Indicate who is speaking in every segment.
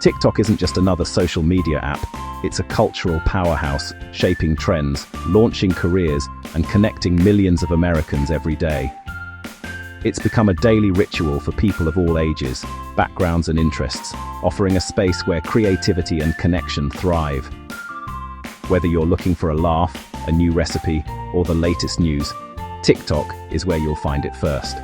Speaker 1: TikTok isn't just another social media app, it's a cultural powerhouse, shaping trends, launching careers, and connecting millions of Americans every day. It's become a daily ritual for people of all ages, backgrounds and interests, offering a space where creativity and connection thrive. Whether you're looking for a laugh, a new recipe, or the latest news, TikTok is where you'll find it first.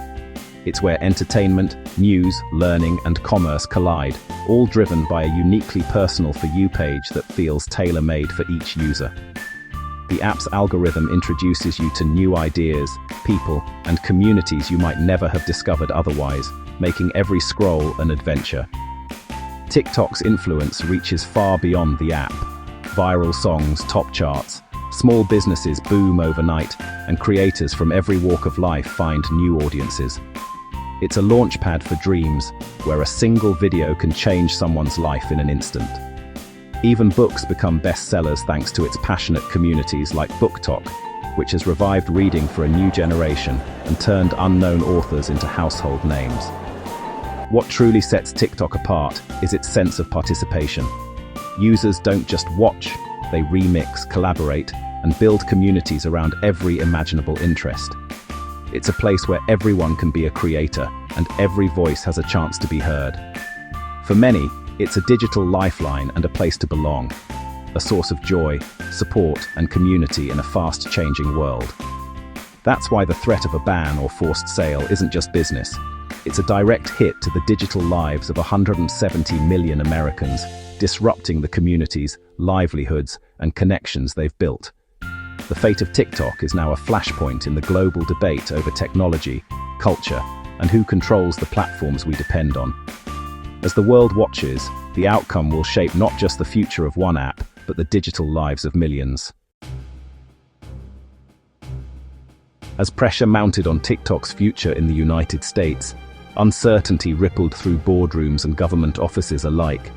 Speaker 1: It's where entertainment, news, learning, and commerce collide, all driven by a uniquely personal For You page that feels tailor-made for each user. The app's algorithm introduces you to new ideas, people, and communities you might never have discovered otherwise, making every scroll an adventure. TikTok's influence reaches far beyond the app. Viral songs top charts, small businesses boom overnight, and creators from every walk of life find new audiences. It's a launchpad for dreams, where a single video can change someone's life in an instant. Even books become bestsellers thanks to its passionate communities like BookTok, which has revived reading for a new generation and turned unknown authors into household names. What truly sets TikTok apart is its sense of participation. Users don't just watch, they remix, collaborate, and build communities around every imaginable interest. It's a place where everyone can be a creator, and every voice has a chance to be heard. For many, it's a digital lifeline and a place to belong, a source of joy, support, and community in a fast-changing world. That's why the threat of a ban or forced sale isn't just business. It's a direct hit to the digital lives of 170 million Americans, disrupting the communities, livelihoods, and connections they've built. The fate of TikTok is now a flashpoint in the global debate over technology, culture, and who controls the platforms we depend on. As the world watches, the outcome will shape not just the future of one app, but the digital lives of millions. As pressure mounted on TikTok's future in the United States, uncertainty rippled through boardrooms and government offices alike.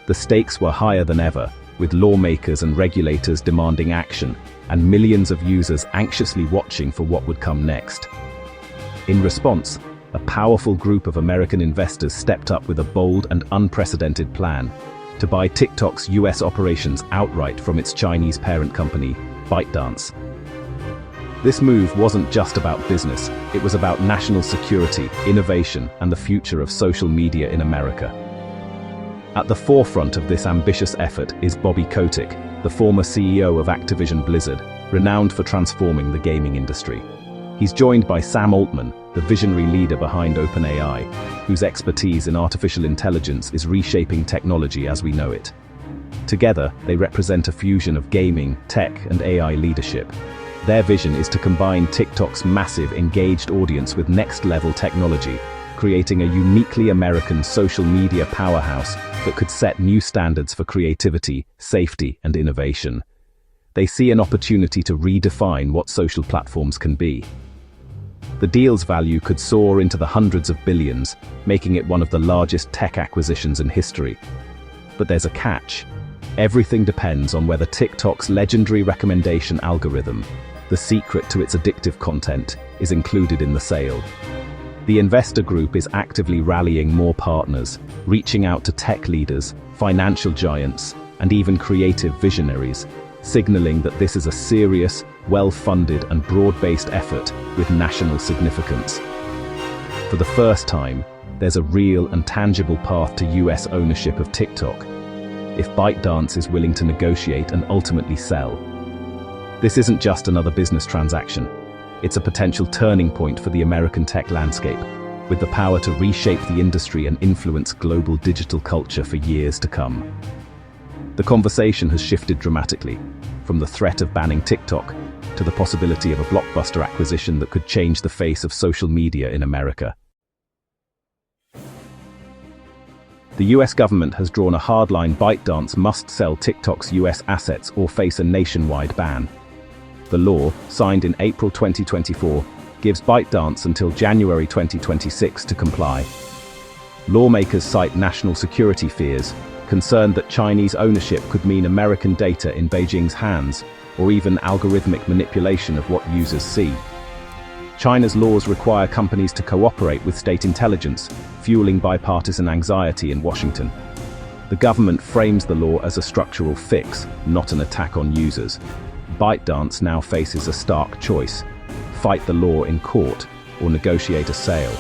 Speaker 1: The stakes were higher than ever, with lawmakers and regulators demanding action, and millions of users anxiously watching for what would come next. In response, a powerful group of American investors stepped up with a bold and unprecedented plan to buy TikTok's US operations outright from its Chinese parent company, ByteDance. This move wasn't just about business, it was about national security, innovation, and the future of social media in America. At the forefront of this ambitious effort is Bobby Kotick, the former CEO of Activision Blizzard, renowned for transforming the gaming industry. He's joined by Sam Altman, the visionary leader behind OpenAI, whose expertise in artificial intelligence is reshaping technology as we know it. Together, they represent a fusion of gaming, tech, and AI leadership. Their vision is to combine TikTok's massive, engaged audience with next-level technology, creating a uniquely American social media powerhouse that could set new standards for creativity, safety, and innovation. They see an opportunity to redefine what social platforms can be. The deal's value could soar into the hundreds of billions, making it one of the largest tech acquisitions in history. But there's a catch. Everything depends on whether TikTok's legendary recommendation algorithm, the secret to its addictive content, is included in the sale. The investor group is actively rallying more partners, reaching out to tech leaders, financial giants, and even creative visionaries, signaling that this is a serious, well-funded, and broad-based effort with national significance. For the first time, there's a real and tangible path to US ownership of TikTok, if ByteDance is willing to negotiate and ultimately sell. This isn't just another business transaction. It's a potential turning point for the American tech landscape, with the power to reshape the industry and influence global digital culture for years to come. The conversation has shifted dramatically, from the threat of banning TikTok to the possibility of a blockbuster acquisition that could change the face of social media in America. The US government has drawn a hard line: ByteDance must sell TikTok's US assets or face a nationwide ban. The law, signed in April 2024, gives ByteDance until January 2026 to comply. Lawmakers cite national security fears, concerned that Chinese ownership could mean American data in Beijing's hands, or even algorithmic manipulation of what users see. China's laws require companies to cooperate with state intelligence, fueling bipartisan anxiety in Washington. The government frames the law as a structural fix, not an attack on users. ByteDance now faces a stark choice: fight the law in court or negotiate a sale.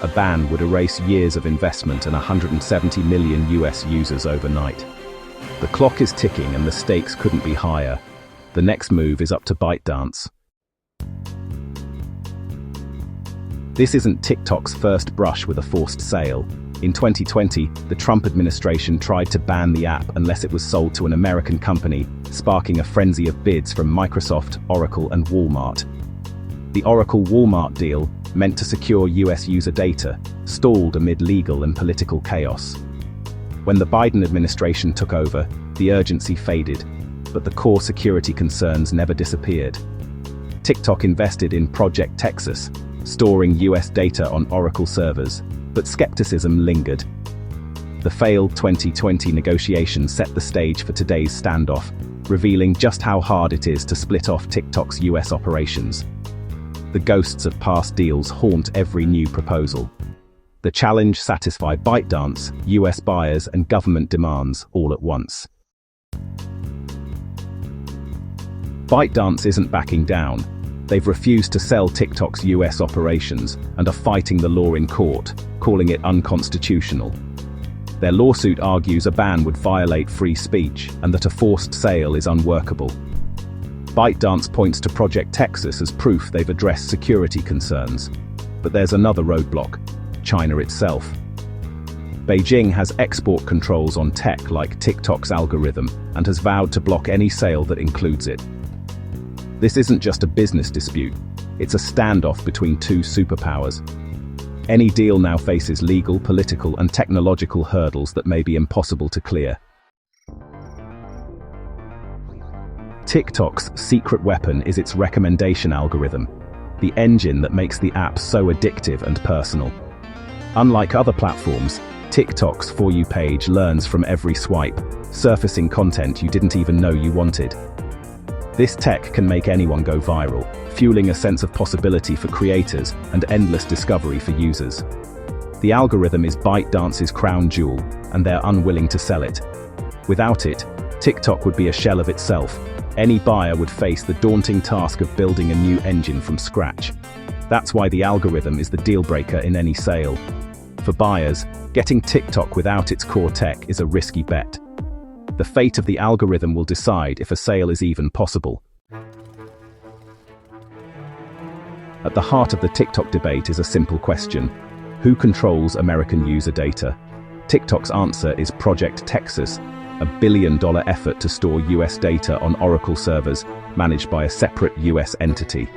Speaker 1: A ban would erase years of investment and 170 million US users overnight. The clock is ticking and the stakes couldn't be higher. The next move is up to ByteDance. This isn't TikTok's first brush with a forced sale. In 2020, the Trump administration tried to ban the app unless it was sold to an American company, sparking a frenzy of bids from Microsoft, Oracle, and Walmart. The Oracle-Walmart deal, meant to secure US user data, stalled amid legal and political chaos. When the Biden administration took over, the urgency faded, but the core security concerns never disappeared. TikTok invested in Project Texas, storing US data on Oracle servers, but skepticism lingered. The failed 2020 negotiations set the stage for today's standoff, revealing just how hard it is to split off TikTok's US operations. The ghosts of past deals haunt every new proposal. The challenge: satisfy ByteDance, US buyers, and government demands all at once. ByteDance isn't backing down. They've refused to sell TikTok's US operations and are fighting the law in court, calling it unconstitutional. Their lawsuit argues a ban would violate free speech and that a forced sale is unworkable. ByteDance points to Project Texas as proof they've addressed security concerns. But there's another roadblock: China itself. Beijing has export controls on tech like TikTok's algorithm and has vowed to block any sale that includes it. This isn't just a business dispute, it's a standoff between two superpowers. Any deal now faces legal, political, and technological hurdles that may be impossible to clear. TikTok's secret weapon is its recommendation algorithm, the engine that makes the app so addictive and personal. Unlike other platforms, TikTok's For You page learns from every swipe, surfacing content you didn't even know you wanted. This tech can make anyone go viral, fueling a sense of possibility for creators and endless discovery for users. The algorithm is ByteDance's crown jewel, and they're unwilling to sell it. Without it, TikTok would be a shell of itself. Any buyer would face the daunting task of building a new engine from scratch. That's why the algorithm is the deal-breaker in any sale. For buyers, getting TikTok without its core tech is a risky bet. The fate of the algorithm will decide if a sale is even possible. At the heart of the TikTok debate is a simple question: who controls American user data? TikTok's answer is Project Texas, a billion-dollar effort to store US data on Oracle servers managed by a separate US entity.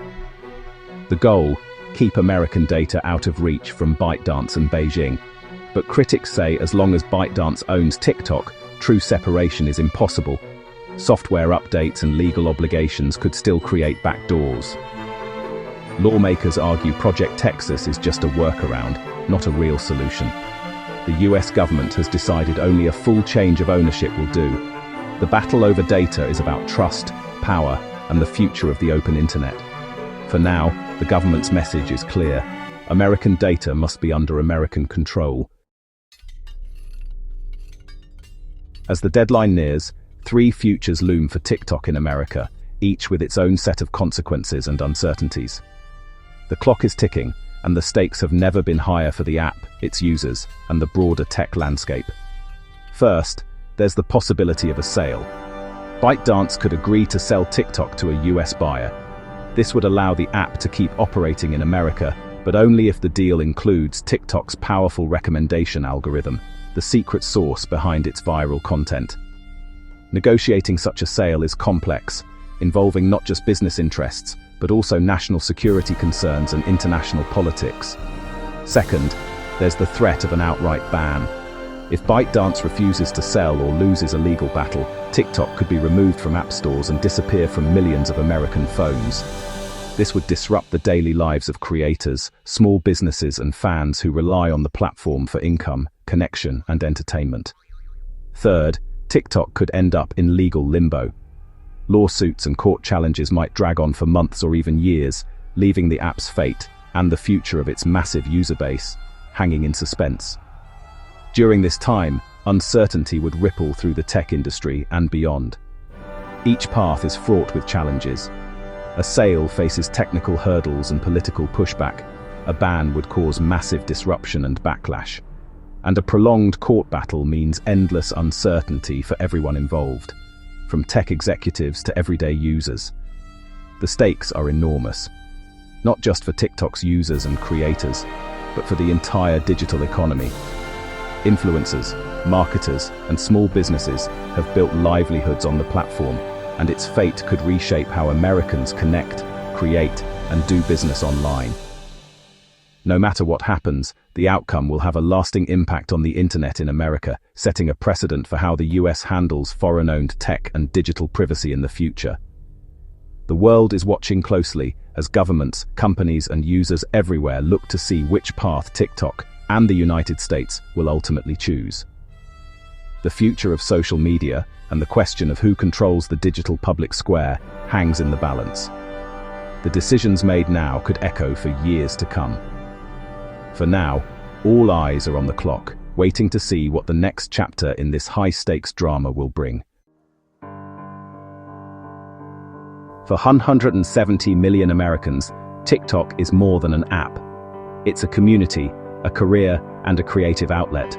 Speaker 1: The goal: keep American data out of reach from ByteDance and Beijing. But critics say as long as ByteDance owns TikTok, true separation is impossible. Software updates and legal obligations could still create backdoors. Lawmakers argue Project Texas is just a workaround, not a real solution. The US government has decided only a full change of ownership will do. The battle over data is about trust, power, and the future of the open internet. For now, the government's message is clear: American data must be under American control. As the deadline nears, 3 futures loom for TikTok in America, each with its own set of consequences and uncertainties. The clock is ticking, and the stakes have never been higher for the app, its users, and the broader tech landscape. First, there's the possibility of a sale. ByteDance could agree to sell TikTok to a US buyer. This would allow the app to keep operating in America, but only if the deal includes TikTok's powerful recommendation algorithm, the secret source behind its viral content. Negotiating such a sale is complex, involving not just business interests, but also national security concerns and international politics. Second, there's the threat of an outright ban. If ByteDance refuses to sell or loses a legal battle, TikTok could be removed from app stores and disappear from millions of American phones. This would disrupt the daily lives of creators, small businesses, and fans who rely on the platform for income, connection, and entertainment. Third, TikTok could end up in legal limbo. Lawsuits and court challenges might drag on for months or even years, leaving the app's fate and the future of its massive user base hanging in suspense. During this time, uncertainty would ripple through the tech industry and beyond. Each path is fraught with challenges. A sale faces technical hurdles and political pushback. A ban would cause massive disruption and backlash. And a prolonged court battle means endless uncertainty for everyone involved, from tech executives to everyday users. The stakes are enormous, not just for TikTok's users and creators, but for the entire digital economy. Influencers, marketers, and small businesses have built livelihoods on the platform, and its fate could reshape how Americans connect, create, and do business online. No matter what happens, the outcome will have a lasting impact on the internet in America, setting a precedent for how the US handles foreign-owned tech and digital privacy in the future. The world is watching closely as governments, companies, and users everywhere look to see which path TikTok and the United States will ultimately choose. The future of social media and the question of who controls the digital public square hangs in the balance. The decisions made now could echo for years to come. For now, all eyes are on the clock, waiting to see what the next chapter in this high-stakes drama will bring. For 170 million Americans, TikTok is more than an app. It's a community, a career, and a creative outlet.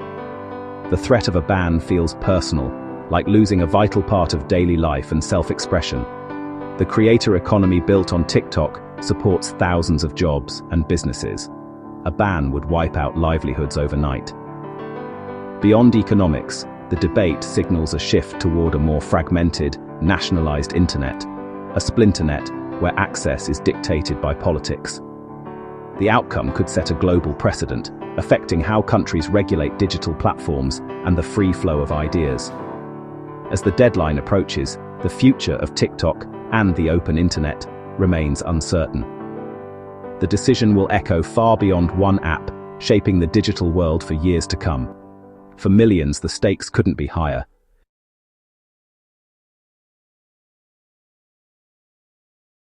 Speaker 1: The threat of a ban feels personal, like losing a vital part of daily life and self-expression. The creator economy built on TikTok supports thousands of jobs and businesses. A ban would wipe out livelihoods overnight. Beyond economics, the debate signals a shift toward a more fragmented, nationalized internet, a splinternet where access is dictated by politics. The outcome could set a global precedent, affecting how countries regulate digital platforms and the free flow of ideas. As the deadline approaches, the future of TikTok and the open internet remains uncertain. The decision will echo far beyond one app, shaping the digital world for years to come. For millions, the stakes couldn't be higher.